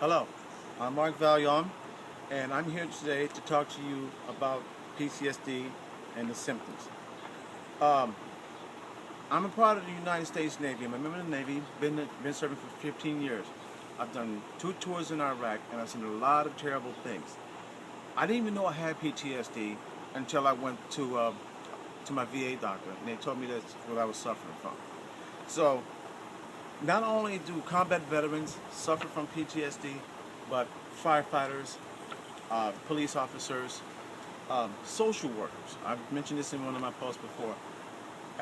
Hello, I'm Mark Valion, and I'm here today to talk to you about PTSD and the symptoms. Um, I'm a part of the United States Navy. I'm a member of the Navy, been serving for 15 years. I've done 2 tours in Iraq, and I've seen a lot of terrible things. I didn't even know I had PTSD until I went to my VA doctor, and they told me that's what I was suffering from. So, not only do combat veterans suffer from PTSD, but firefighters, police officers, social workers. I've mentioned this in one of my posts before.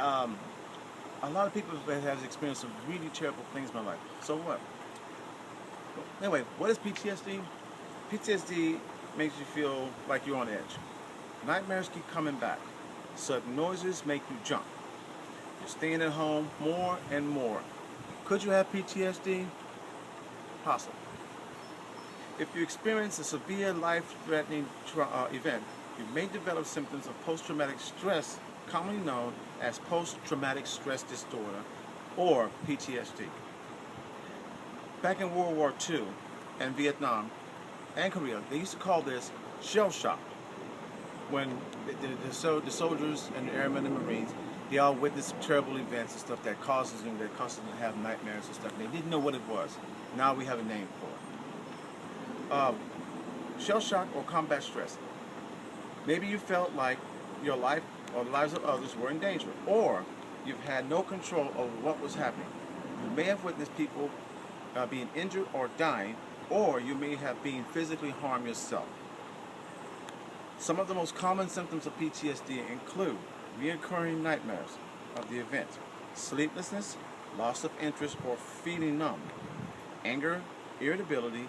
Um, a lot of people have experienced some really terrible things in my life. So what? Anyway, what is PTSD? PTSD makes you feel like you're on edge. Nightmares keep coming back. Sudden noises make you jump. You're staying at home more and more. Could you have PTSD? Possible. If you experience a severe life-threatening event, you may develop symptoms of post-traumatic stress, commonly known as post-traumatic stress disorder, or PTSD. Back in World War II and Vietnam and Korea, they used to call this shell shock. When the soldiers and the airmen and Marines, they all witnessed terrible events and stuff that causes them to have nightmares and stuff. They didn't know what it was. Now we have a name for it. Shell shock or combat stress. Maybe you felt like your life or the lives of others were in danger, or you've had no control over what was happening. You may have witnessed people being injured or dying, or you may have been physically harmed yourself. Some of the most common symptoms of PTSD include recurring nightmares of the event, sleeplessness, loss of interest or feeling numb, anger, irritability,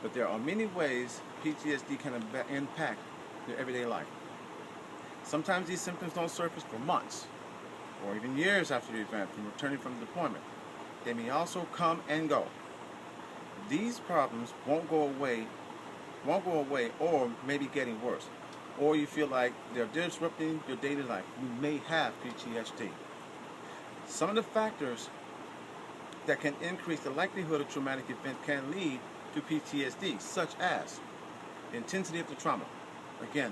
but there are many ways PTSD can impact your everyday life. Sometimes these symptoms don't surface for months or even years after the event from returning from deployment. They may also come and go. These problems won't go away or maybe getting worse, or you feel like they're disrupting your daily life. You may have PTSD. Some of the factors that can increase the likelihood of traumatic event can lead to PTSD, such as the intensity of the trauma. Again,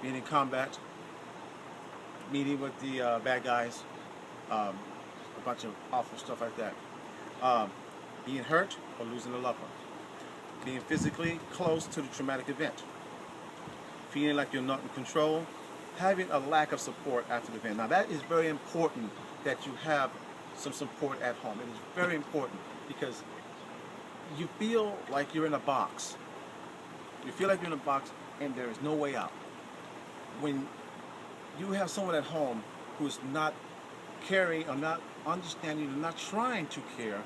being in combat, meeting with the bad guys, a bunch of awful stuff like that. Being hurt or losing a loved one. Being physically close to the traumatic event. Feeling like you're not in control. Having a lack of support after the event. Now that is very important that you have some support at home. It is very important because you feel like you're in a box. You feel like you're in a box and there is no way out. When you have someone at home who's not caring or not understanding or not trying to care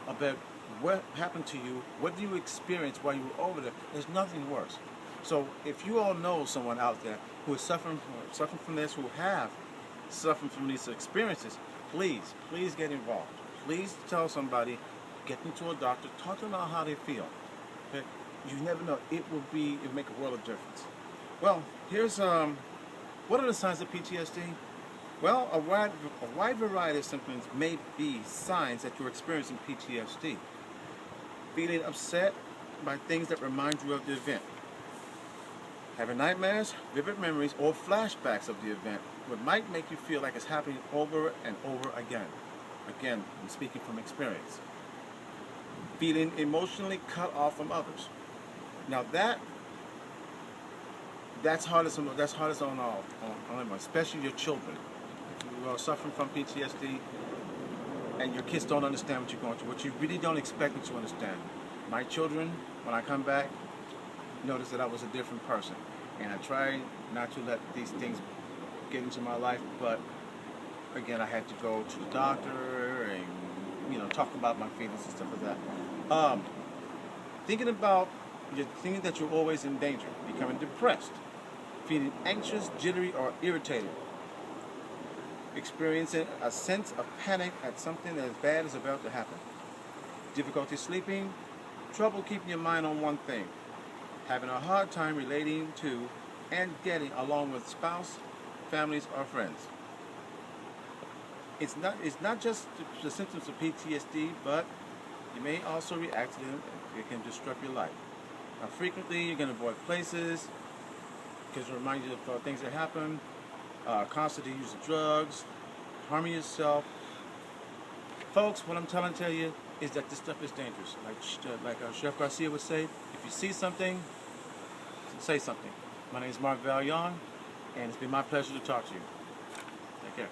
about what happened to you, what do you experience while you were over there, there's nothing worse. So if you all know someone out there who is suffering from this, who have suffered from these experiences, please get involved. Please tell somebody, get them to a doctor, talk to them about how they feel. But you never know, it will make a world of difference. Well, here's what are the signs of PTSD? Well, a wide variety of symptoms may be signs that you're experiencing PTSD. Feeling upset by things that remind you of the event. Having nightmares, vivid memories, or flashbacks of the event, what might make you feel like it's happening over and over again. Again, I'm speaking from experience. Feeling emotionally cut off from others. Now that's hardest on everyone, especially your children. If you are suffering from PTSD and your kids don't understand what you're going through, what you really don't expect them to understand. My children, when I come back, notice that I was a different person. And I try not to let these things get into my life, but again, I had to go to the doctor and talk about my feelings and stuff like that. Thinking that you're always in danger, becoming depressed, feeling anxious, jittery, or irritated, experiencing a sense of panic at something as bad is about to happen, difficulty sleeping, trouble keeping your mind on one thing, having a hard time relating to and getting along with spouse, families, or friends. It's not just the symptoms of PTSD, but You may also react to them. It can disrupt your life. Now, frequently, you're going to avoid places because it reminds you of things that happen. Constantly using drugs, harming yourself. Folks, what I'm trying to tell you is that this stuff is dangerous. Like Chef Garcia would say, if you see something, say something. My name is Mark Valion, and it's been my pleasure to talk to you. Take care.